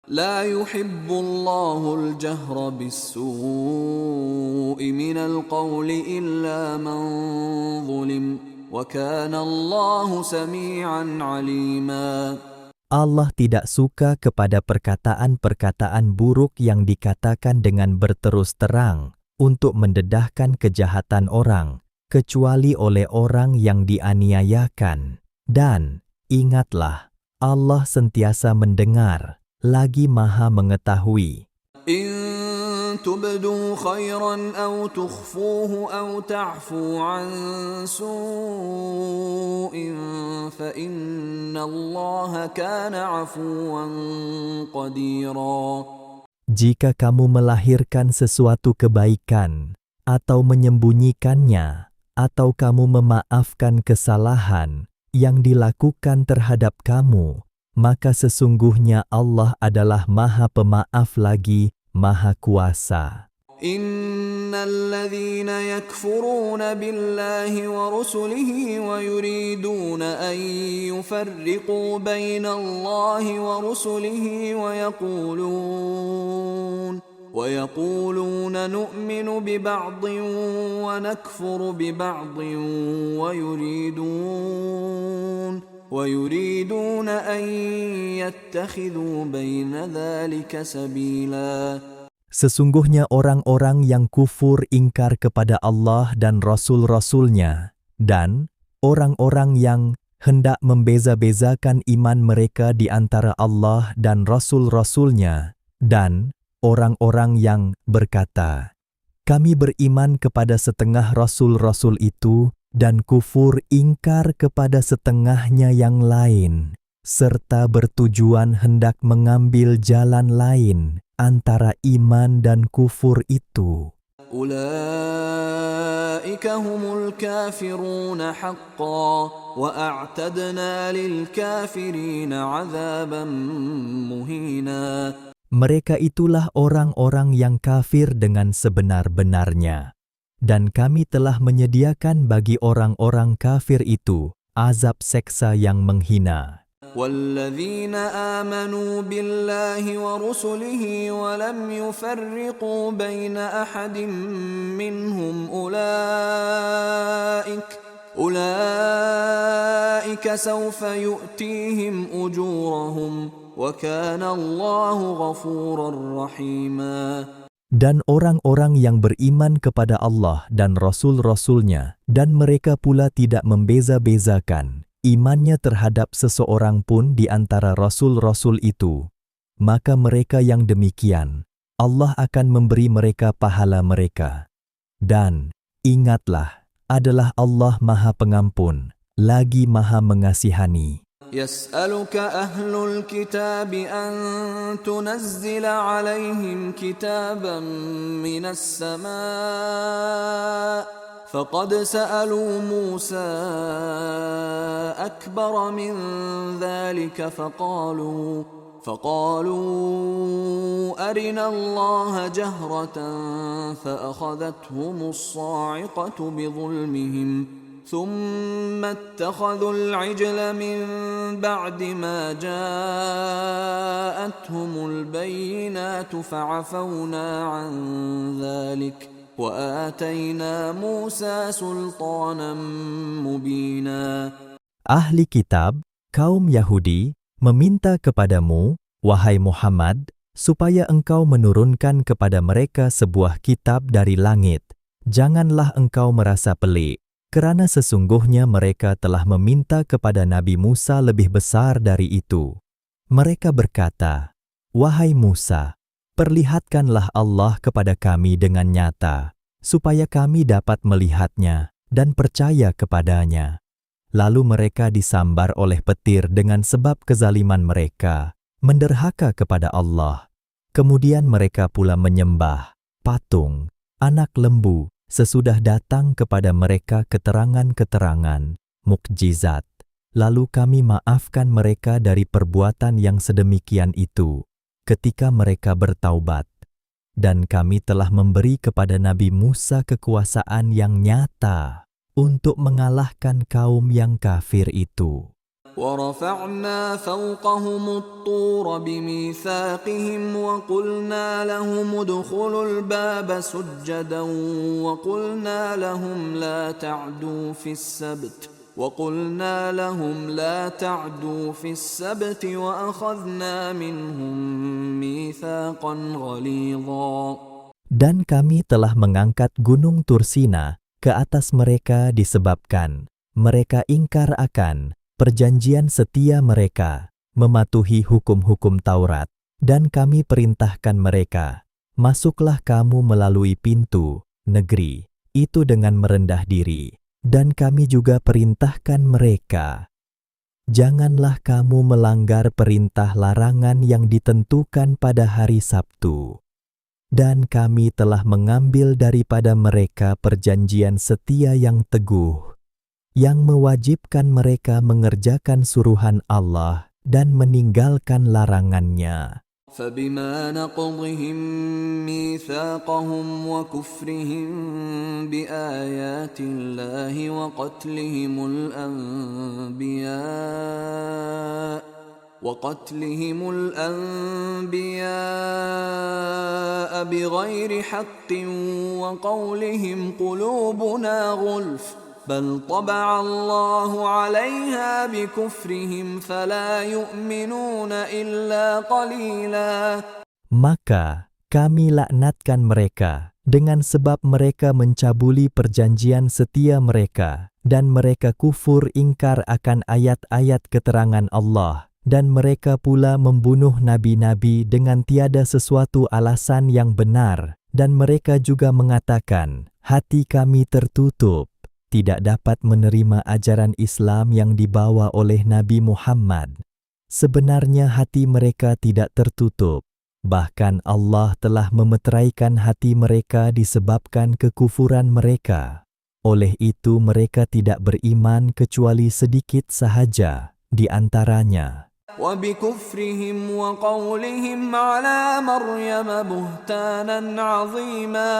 لا يحب الله الجهر بالسوء من القول إلا من ظلم وكان الله سميعا عليما. Allah tidak suka kepada perkataan-perkataan buruk yang dikatakan dengan berterus terang untuk mendedahkan kejahatan orang, kecuali oleh orang yang dianiayakan. Dan ingatlah, Allah sentiasa mendengar, lagi Maha mengetahui. إن تبدوا خيرا أو تخفوه أو تعفوا عن سوء فإن الله كان عفوا قديرا. Jika kamu melahirkan sesuatu kebaikan, atau menyembunyikannya, atau kamu memaafkan kesalahan yang dilakukan terhadap kamu, maka sesungguhnya Allah adalah Maha Pemaaf lagi Maha Kuasa. إن الذين يكفرون بالله ورسله ويريدون أن يفرقوا بين الله ورسله ويقولون نؤمن ببعض ونكفر ببعض ويريدون أن يتخذوا بين ذلك سبيلا. Sesungguhnya orang-orang yang kufur ingkar kepada Allah dan Rasul-Rasulnya, dan orang-orang yang hendak membeza-bezakan iman mereka di antara Allah dan Rasul-Rasulnya, dan orang-orang yang berkata, kami beriman kepada setengah Rasul-Rasul itu, dan kufur ingkar kepada setengahnya yang lain, serta bertujuan hendak mengambil jalan lain antara iman dan kufur itu. أولئك هم الكافرون حقا وأعتدنا للكافرين عذابا مهينا. Mereka itulah orang-orang yang kafir dengan sebenar-benarnya. Dan kami telah menyediakan bagi orang-orang kafir itu azab seksa yang menghina. والذين آمنوا بالله ورسله ولم يفرقوا بين أحد منهم أولئك سوف يؤتيهم أجورهم وكان الله غفورا رحيما. Dan orang-orang yang beriman kepada Allah dan Rasul-Rasulnya, dan mereka pula tidak membeza-bezakan imannya terhadap seseorang pun di antara Rasul-Rasul itu, maka mereka yang demikian, Allah akan memberi mereka pahala mereka. Dan ingatlah, adalah Allah Maha Pengampun, lagi Maha Mengasihani. يسألك أهل الكتاب أن تنزل عليهم كتابا من السماء فقد سألوا موسى أكبر من ذلك فقالوا أرنا الله جهرة فأخذتهم الصاعقة بظلمهم ثم اتخذوا العجل من بعد ما جاءتهم البينات فعفونا عن ذلك وآتينا موسى سلطانا مبينا. Ahli kitab, kaum Yahudi, meminta kepadamu, wahai Muhammad, supaya engkau menurunkan kepada mereka sebuah kitab dari langit. Janganlah engkau merasa pelik, kerana sesungguhnya mereka telah meminta kepada Nabi Musa lebih besar dari itu. Mereka berkata, wahai Musa, perlihatkanlah Allah kepada kami dengan nyata, supaya kami dapat melihatnya dan percaya kepadanya. Lalu mereka disambar oleh petir dengan sebab kezaliman mereka, menderhaka kepada Allah. Kemudian mereka pula menyembah patung, anak lembu, sesudah datang kepada mereka keterangan-keterangan, mukjizat. Lalu kami maafkan mereka dari perbuatan yang sedemikian itu, ketika mereka bertaubat. Dan kami telah memberi kepada Nabi Musa kekuasaan yang nyata untuk mengalahkan kaum yang kafir itu. ورفعنا فوقهم الطور بميثاقهم وقلنا لهم ادخلوا الباب سجدا وقلنا لهم لا تعدوا في السبت وأخذنا منهم ميثاقا غليظا. Dan kami telah mengangkat gunung Tursina ke atas mereka disebabkan mereka ingkar akan perjanjian setia mereka, mematuhi hukum-hukum Taurat, dan kami perintahkan mereka, masuklah kamu melalui pintu negeri itu dengan merendah diri, dan kami juga perintahkan mereka, janganlah kamu melanggar perintah larangan yang ditentukan pada hari Sabtu. Dan kami telah mengambil daripada mereka perjanjian setia yang teguh, yang mewajibkan mereka mengerjakan suruhan Allah dan meninggalkan larangannya. فبما نقضهم ميثاقهم وكفرهم بآيات الله وقتلهم الأنبياء بغير حق وقولهم قلوبنا غلف بل طبع الله عليها بكفرهم فلا يؤمنون إلا قليلا. Maka kami laknatkan mereka dengan sebab mereka mencabuli perjanjian setia mereka dan mereka kufur ingkar akan ayat-ayat keterangan Allah dan mereka pula membunuh nabi-nabi dengan tiada sesuatu alasan yang benar dan mereka juga mengatakan hati kami tertutup, tidak dapat menerima ajaran Islam yang dibawa oleh Nabi Muhammad. Sebenarnya hati mereka tidak tertutup, bahkan Allah telah memeteraikan hati mereka disebabkan kekufuran mereka. Oleh itu mereka tidak beriman kecuali sedikit sahaja di antaranya. وَبِكُفْرِهِمْ وَقَوْلِهِمْ عَلَى مَرْيَمَ بُهْتَانًا عَظِيمًا.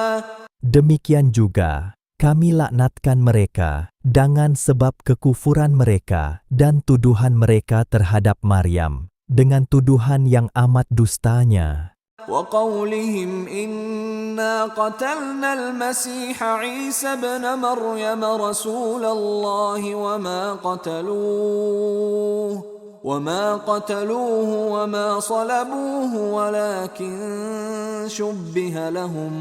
Demikian juga kami laknatkan mereka dengan sebab kekufuran mereka dan tuduhan mereka terhadap Maryam dengan tuduhan yang amat dustanya. وَقَوْلِهِمْ إِنَّا قَتَلْنَا الْمَسِيحَ عِيسَى ابْنَ مَرْيَمَ رَسُولَ اللَّهِ وَمَا قَتَلُوهُ وَمَا صَلَبُوهُ وَلَكِنْ شُبِّهَ لَهُمْ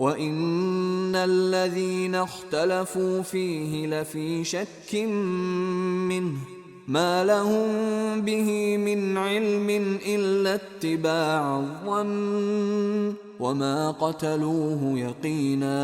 وَإِنَّ الَّذِينَ اخْتَلَفُوا فِيهِ لَفِي شَكٍّ مِّنْهُ مَا لَهُم بِهِ مِنْ عِلْمٍ إِلَّا اتِّبَاعَ الظَّنِّ وَمَا قَتَلُوهُ يَقِينًا.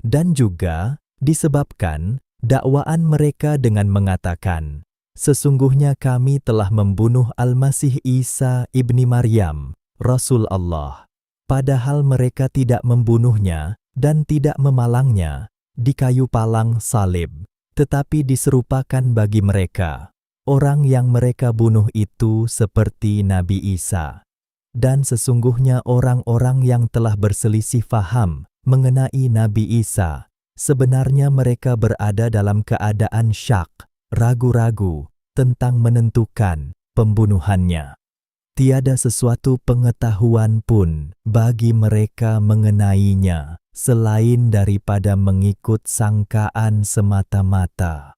Dan juga disebabkan dakwaan mereka dengan mengatakan, sesungguhnya kami telah membunuh Al-Masih Isa ibni Maryam, Rasul Allah. Padahal mereka tidak membunuhnya dan tidak memalangnya di kayu palang salib, tetapi diserupakan bagi mereka. Orang yang mereka bunuh itu seperti Nabi Isa. Dan sesungguhnya orang-orang yang telah berselisih faham mengenai Nabi Isa, sebenarnya mereka berada dalam keadaan syak, ragu-ragu tentang menentukan pembunuhannya. Tiada sesuatu pengetahuan pun bagi mereka mengenainya selain daripada mengikut sangkaan semata-mata.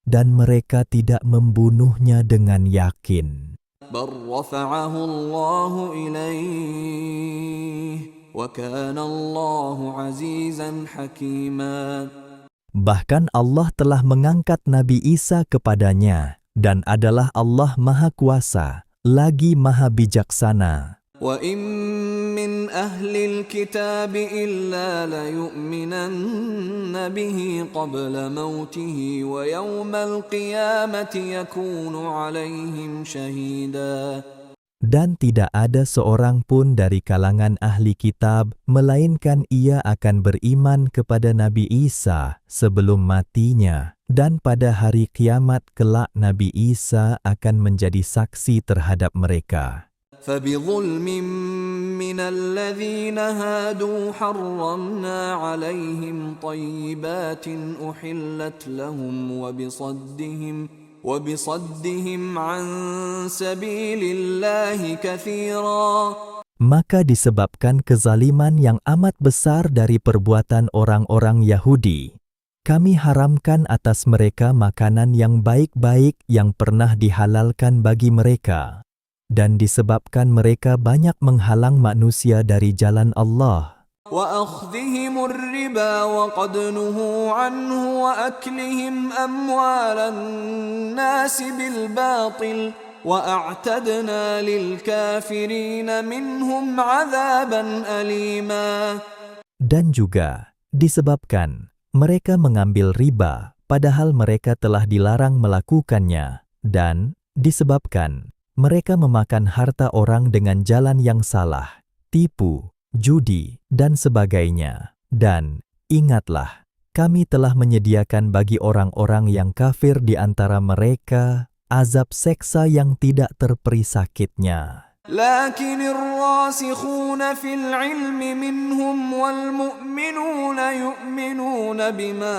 Dan mereka tidak membunuhnya dengan yakin. بَلْ رَفَعَهُ اللَّهُ إِلَيْهِ وَكَانَ اللَّهُ عَزِيزًا حَكِيمًا. Bahkan Allah telah mengangkat Nabi Isa kepadanya dan adalah Allah Maha Kuasa, lagi Maha Bijaksana. وَإِن مِّنْ أَهْلِ الْكِتَابِ إِلَّا لَيُؤْمِنَنَّ بِهِ قَبْلَ مَوْتِهِ وَيَوْمَ الْقِيَامَةِ يَكُونُ عَلَيْهِمْ شَهِيدًا. Dan tidak ada seorang pun dari kalangan ahli kitab, melainkan ia akan beriman kepada Nabi Isa sebelum matinya. Dan pada hari kiamat kelak Nabi Isa akan menjadi saksi terhadap mereka. فَبِظُلْمٍ مِّنَ الَّذِينَ هَادُوا حَرَّمْنَا عَلَيْهِمْ طَيِّبَاتٍ أُحِلَّتْ لَهُمْ وبصدهم عن سبيل الله كثيرا. Maka disebabkan kezaliman yang amat besar dari perbuatan orang-orang Yahudi, kami haramkan atas mereka makanan yang baik-baik yang pernah dihalalkan bagi mereka. Dan disebabkan mereka banyak menghalang manusia dari jalan Allah. وأخذهم الربا وقد نهوا عنه وأكلهم أموال الناس بالباطل وأعتدنا للكافرين منهم عذابا أليما. Dan juga disebabkan mereka mengambil riba padahal mereka telah dilarang melakukannya, dan disebabkan mereka memakan harta orang dengan jalan yang salah, tipu, judi, dan sebagainya. Dan ingatlah, kami telah menyediakan bagi orang-orang yang kafir di antara mereka azab seksa yang tidak terperi sakitnya. لكن الراسخون في العلم منهم والمؤمنون يؤمنون بما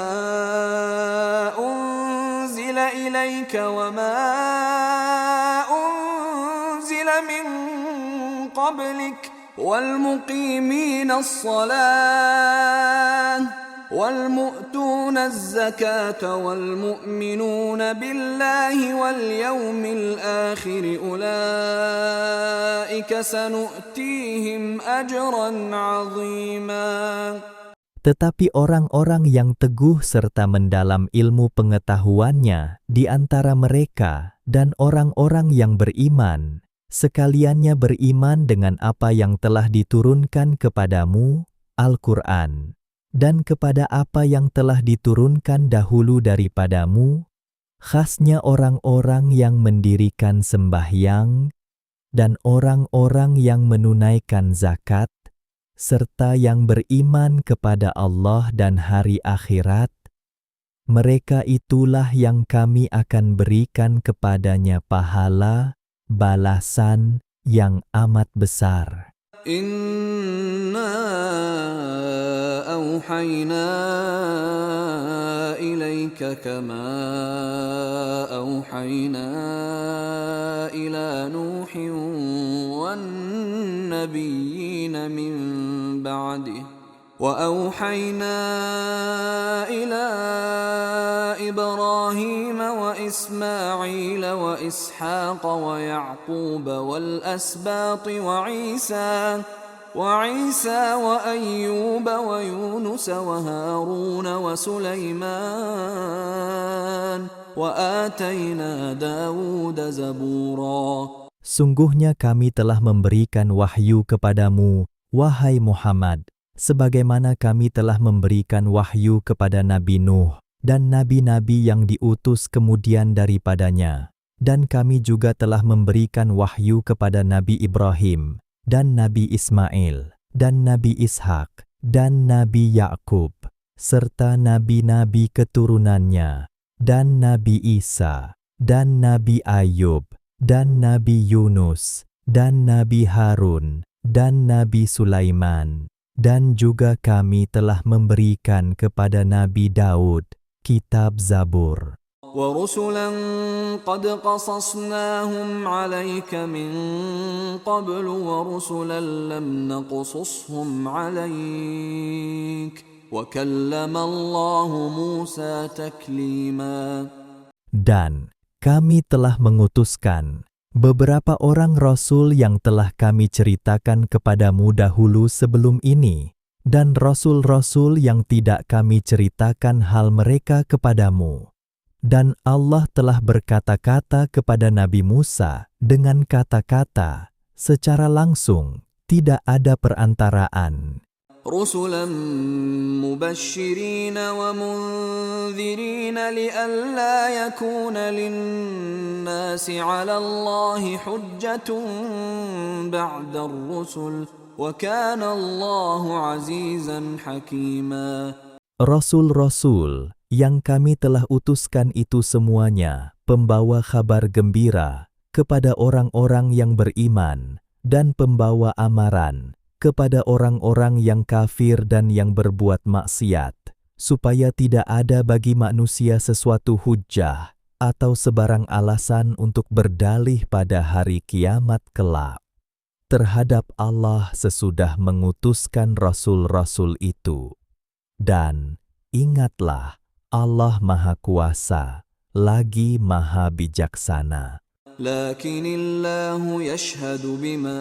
أنزل إليك وما أنزل من قبلك والمقيمين الصلاة والمؤتون الزكاة والمؤمنون بالله واليوم الآخر أولئك سنؤتيهم أجرا عظيما. Tetapi orang-orang yang teguh serta mendalam ilmu pengetahuannya di antara mereka dan orang-orang yang beriman, sekaliannya beriman dengan apa yang telah diturunkan kepadamu, Al-Quran, dan kepada apa yang telah diturunkan dahulu daripadamu, khasnya orang-orang yang mendirikan sembahyang, dan orang-orang yang menunaikan zakat, serta yang beriman kepada Allah dan hari akhirat, mereka itulah yang kami akan berikan kepadanya pahala, balasan yang amat besar. Inna أوحينا إليك كما أوحينا إلى نوح والنبيين من بعده وأوحينا إلى إبراهيم وإسماعيل وإسحاق ويعقوب والأسباط وعيسى وأيوب ويونس وهارون وسليمان وآتينا داود زبورا. Sungguhnya kami telah memberikan wahyu kepadamu, wahai Muhammad, sebagaimana kami telah memberikan wahyu kepada Nabi Nuh dan nabi-nabi yang diutus kemudian daripadanya. Dan kami juga telah memberikan wahyu kepada Nabi Ibrahim, dan Nabi Ismail, dan Nabi Ishak, dan Nabi Yakub, serta nabi-nabi keturunannya, dan Nabi Isa, dan Nabi Ayub, dan Nabi Yunus, dan Nabi Harun, dan Nabi Sulaiman. Dan juga kami telah memberikan kepada Nabi Daud kitab Zabur. وَرُسُلًا قَدْ قَصَصْنَاهُمْ عَلَيْكَ مِنْ قَبْلُ وَرُسُلًا لَمْ نَقْصُصْهُمْ عَلَيْكَ وَكَلَّمَ اللَّهُ مُوسَى تَكْلِيمًا. Dan kami telah mengutuskan beberapa orang rasul yang telah kami ceritakan kepadamu dahulu sebelum ini, dan rasul-rasul yang tidak kami ceritakan hal mereka kepadamu. Dan Allah telah berkata-kata kepada Nabi Musa dengan kata-kata secara langsung, tidak ada perantaraan. رُسُلًا مُبَشِّرِينَ وَمُنذِرِينَ لِئَلَّا يَكُونَ لِلنَّاسِ عَلَى اللَّهِ حُجَّةٌ بَعْدَ الرُّسُلِ وَكَانَ اللَّهُ عَزِيزًا حَكِيمًا. Rasul-rasul yang kami telah utuskan itu semuanya pembawa kabar gembira kepada orang-orang yang beriman dan pembawa amaran kepada orang-orang yang kafir dan yang berbuat maksiat, supaya tidak ada bagi manusia sesuatu hujjah atau sebarang alasan untuk berdalih pada hari kiamat kelak terhadap Allah sesudah mengutuskan rasul-rasul itu. Dan ingatlah, Allah Maha Kuasa, lagi Maha Bijaksana. لكن الله يشهد بما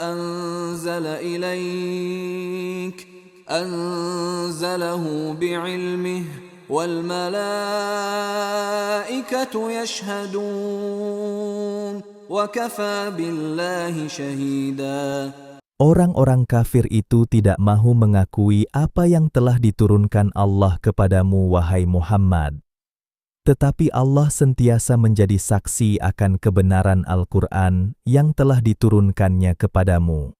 أنزل إليك أنزله بعلمه والملائكة يشهدون وكفى بالله شهيدا. Orang-orang kafir itu tidak mahu mengakui apa yang telah diturunkan Allah kepadamu, wahai Muhammad. Tetapi Allah sentiasa menjadi saksi akan kebenaran Al-Quran yang telah diturunkannya kepadamu.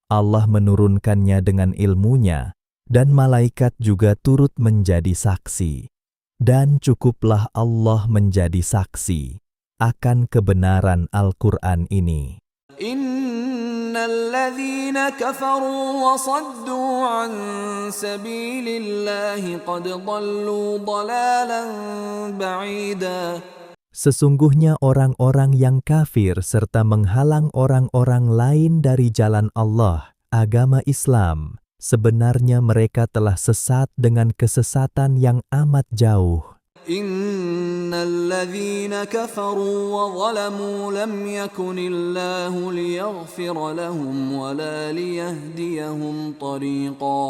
Allah menurunkannya dengan ilmunya, dan malaikat juga turut menjadi saksi. Dan cukuplah Allah menjadi saksi akan kebenaran Al-Quran ini. الذين كفروا وصدوا عن سبيل الله قد ضلوا ضلالا بعيدا. Sesungguhnya orang-orang yang kafir serta menghalang orang-orang lain dari jalan Allah, agama Islam, sebenarnya mereka telah sesat dengan kesesatan yang amat jauh. إن الذين كفروا وظلموا لم يكن الله ليغفر لهم ولا ليهديهم طريقا.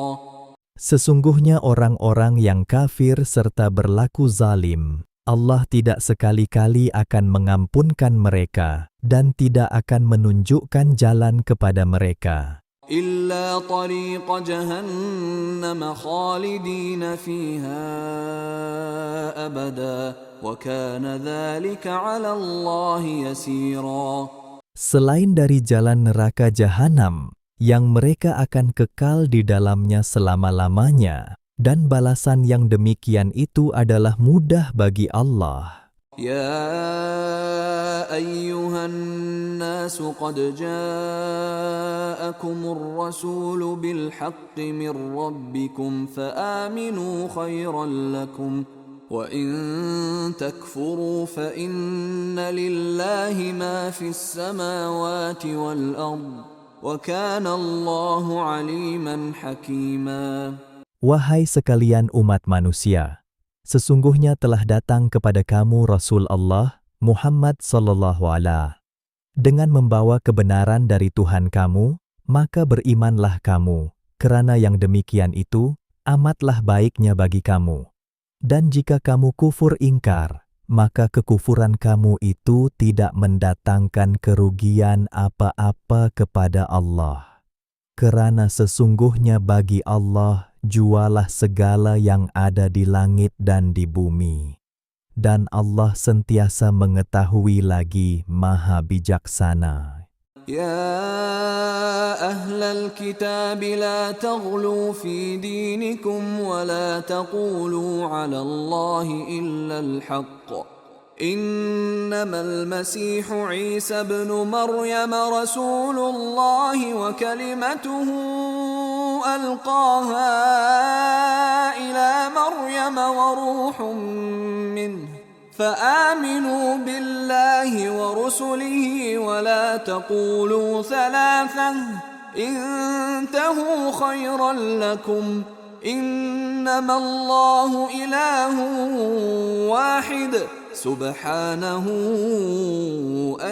Sesungguhnya orang-orang yang kafir serta berlaku zalim, Allah tidak sekali-kali akan mengampunkan mereka dan tidak akan menunjukkan jalan kepada mereka. إلا طريق جهنم خالدين فيها أبدا وكان ذلك على الله يسيرا. Selain dari jalan neraka jahanam yang mereka akan kekal di dalamnya selama-lamanya, dan balasan yang demikian itu adalah mudah bagi Allah. يا أيها الناس قد جاءكم الرسول بالحق من ربكم فآمنوا خيرا لكم وإن تكفروا فإن لله ما في السماوات والأرض وكان الله عليما حكيما. Wahai sekalian umat manusia, sesungguhnya telah datang kepada kamu Rasul Allah, Muhammad sallallahu alaihi dengan membawa kebenaran dari Tuhan kamu, maka berimanlah kamu, kerana yang demikian itu amatlah baiknya bagi kamu. Dan jika kamu kufur ingkar, maka kekufuran kamu itu tidak mendatangkan kerugian apa-apa kepada Allah. Kerana sesungguhnya bagi Allah jualah segala yang ada di langit dan di bumi. Dan Allah sentiasa mengetahui lagi Maha Bijaksana. يا أهل الكتاب لا تغلوا في دينكم ولا تقولوا على الله إلا الحق إنما المسيح عيسى ابن مريم رسول الله وكلمته ألقاها إلى مريم وروح منه فآمنوا بالله ورسله ولا تقولوا ثلاثة انتهوا خيرا لكم إنما الله إله واحد سبحانه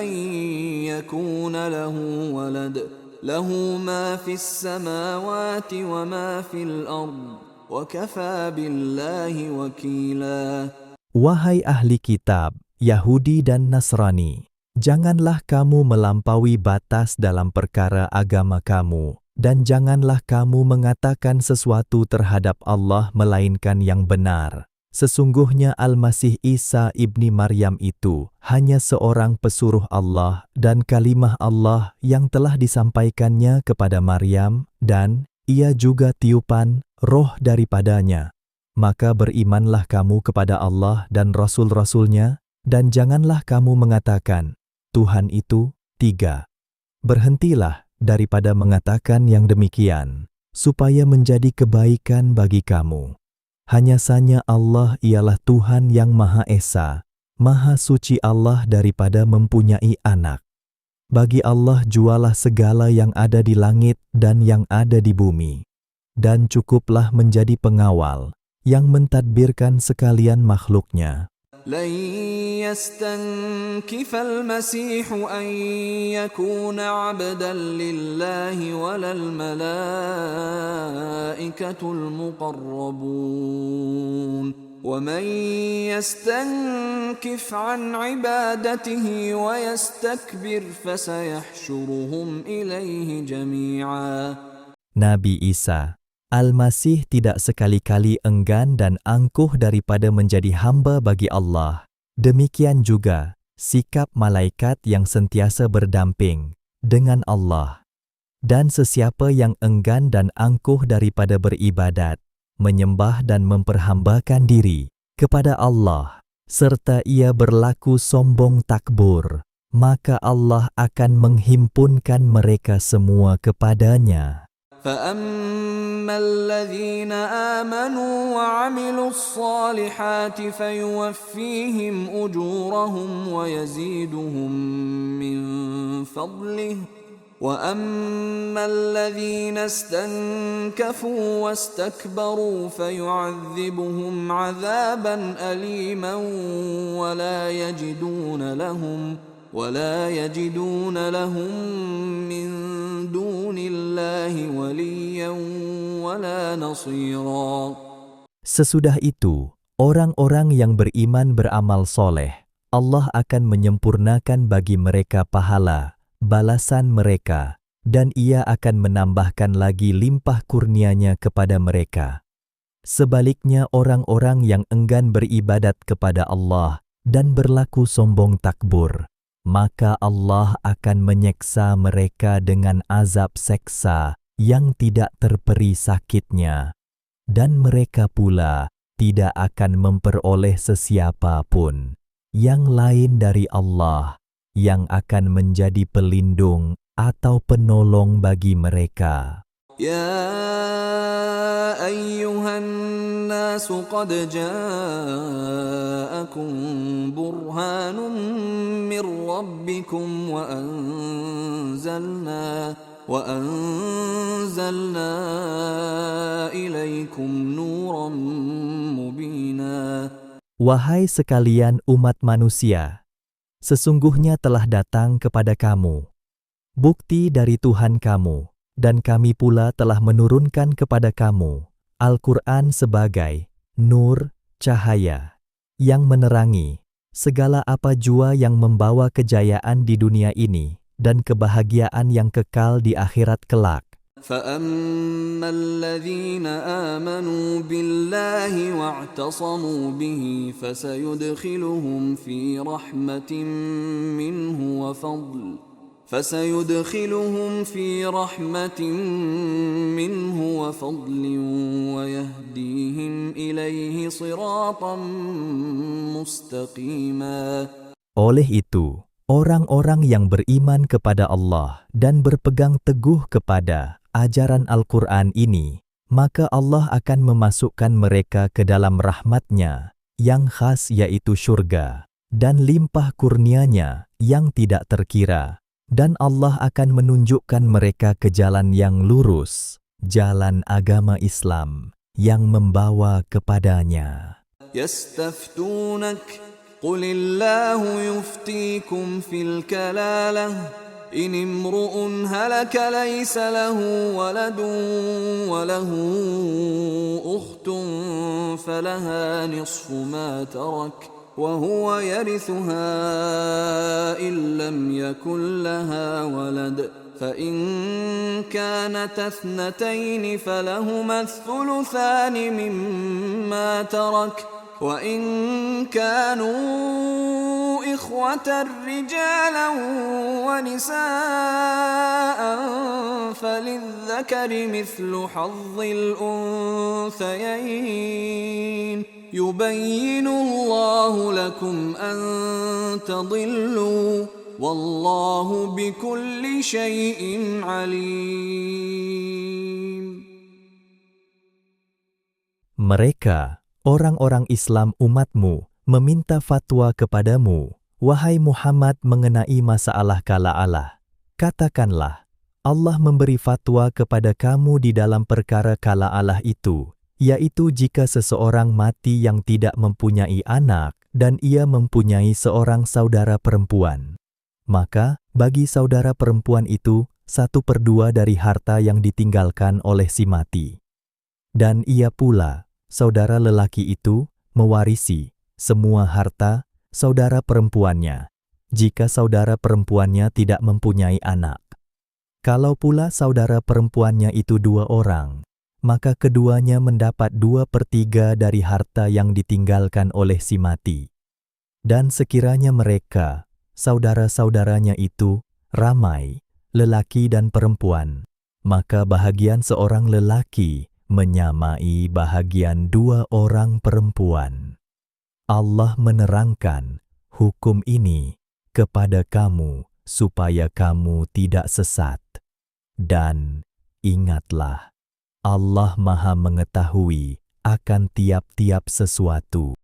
أن يكون له ولد له ما في السماوات وما في الأرض وكفى بالله وكيلا. Wahai ahli kitab, Yahudi dan Nasrani, janganlah kamu melampaui batas dalam perkara agama kamu, dan janganlah kamu mengatakan sesuatu terhadap Allah melainkan yang benar. Sesungguhnya Al-Masih Isa ibni Maryam itu hanya seorang pesuruh Allah dan kalimah Allah yang telah disampaikannya kepada Maryam, dan ia juga tiupan roh daripadanya. Maka berimanlah kamu kepada Allah dan Rasul-Rasulnya, dan janganlah kamu mengatakan, Tuhan itu tiga. Berhentilah daripada mengatakan yang demikian, supaya menjadi kebaikan bagi kamu. Hanya saja Allah ialah Tuhan yang Maha Esa, Maha Suci Allah daripada mempunyai anak. Bagi Allah jualah segala yang ada di langit dan yang ada di bumi. Dan cukuplah menjadi pengawal, yang mentadbirkan sekalian makhluknya. لن يستنكف المسيح أن يكون عبدا لله ولا الملائكة المقربون ومن يستنكف عن عبادته ويستكبر فسيحشرهم إليه جميعا. Nabi Isa Al-Masih tidak sekali-kali enggan dan angkuh daripada menjadi hamba bagi Allah. Demikian juga sikap malaikat yang sentiasa berdamping dengan Allah. Dan sesiapa yang enggan dan angkuh daripada beribadat, menyembah dan memperhambakan diri kepada Allah, serta ia berlaku sombong takbur, maka Allah akan menghimpunkan mereka semua kepadanya. فأما الذين آمنوا وعملوا الصالحات فيوفيهم أجورهم ويزيدهم من فضله وأما الذين استنكفوا واستكبروا فيعذبهم عذابا أليما ولا يجدون لهم من دون الله وليا ولا نصيرا. Sesudah itu, orang-orang yang beriman beramal soleh, Allah akan menyempurnakan bagi mereka pahala, balasan mereka, dan Ia akan menambahkan lagi limpah kurnia-Nya kepada mereka. Sebaliknya orang-orang yang enggan beribadat kepada Allah dan berlaku sombong takbur, maka Allah akan menyeksa mereka dengan azab seksa yang tidak terperi sakitnya, dan mereka pula tidak akan memperoleh sesiapa pun yang lain dari Allah yang akan menjadi pelindung atau penolong bagi mereka. يا أيها الناس قد جاءكم برهان من ربكم وأنزلنا إليكم نورا مبينا. Wahai sekalian umat manusia, sesungguhnya telah datang kepada kamu bukti dari Tuhan kamu, dan kami pula telah menurunkan kepada kamu Al-Quran sebagai nur, cahaya, yang menerangi segala apa jua yang membawa kejayaan di dunia ini dan kebahagiaan yang kekal di akhirat kelak. فَأَمَّا الَّذِينَ آمَنُوا بِاللَّهِ وَاعْتَصَمُوا بِهِ فَسَيُدْخِلُهُمْ في رحمة منه وفضل ويهديهم إليه صراطا مستقيما. Oleh itu, orang-orang yang beriman kepada Allah dan berpegang teguh kepada ajaran Al-Quran ini, maka Allah akan memasukkan mereka ke dalam rahmat-Nya yang khas, yaitu syurga, dan limpah kurnia-Nya yang tidak terkira. Dan Allah akan menunjukkan mereka ke jalan yang lurus, jalan agama Islam yang membawa kepadanya. يستفتونك قل الله يفتيكم في الكلالة إن امرؤ هلك ليس له ولد وله أخت فلها نصف ما ترك وهو يرثها إن لم يكن لها ولد فإن كانت اثنتين فلهما الثلثان مما ترك وإن كانوا إخوة رجالا ونساء فللذكر مثل حظ الأنثيين يبين الله لكم أن تضلوا والله بكل شيء عليم. Mereka orang-orang Islam umatmu meminta fatwa kepadamu, wahai Muhammad, mengenai masalah kala-Allah. Katakanlah, Allah memberi fatwa kepada kamu di dalam perkara kala-Allah itu, yaitu jika seseorang mati yang tidak mempunyai anak dan ia mempunyai seorang saudara perempuan. Maka, bagi saudara perempuan itu, 1/2 dari harta yang ditinggalkan oleh si mati. Dan ia pula, saudara lelaki itu, mewarisi semua harta saudara perempuannya, jika saudara perempuannya tidak mempunyai anak. Kalau pula saudara perempuannya itu 2 orang, maka keduanya mendapat 2/3 dari harta yang ditinggalkan oleh si mati. Dan sekiranya mereka, saudara-saudaranya itu, ramai, lelaki dan perempuan, maka bahagian seorang lelaki menyamai bahagian 2 orang perempuan. Allah menerangkan hukum ini kepada kamu supaya kamu tidak sesat. Dan ingatlah, Allah Maha mengetahui akan tiap-tiap sesuatu.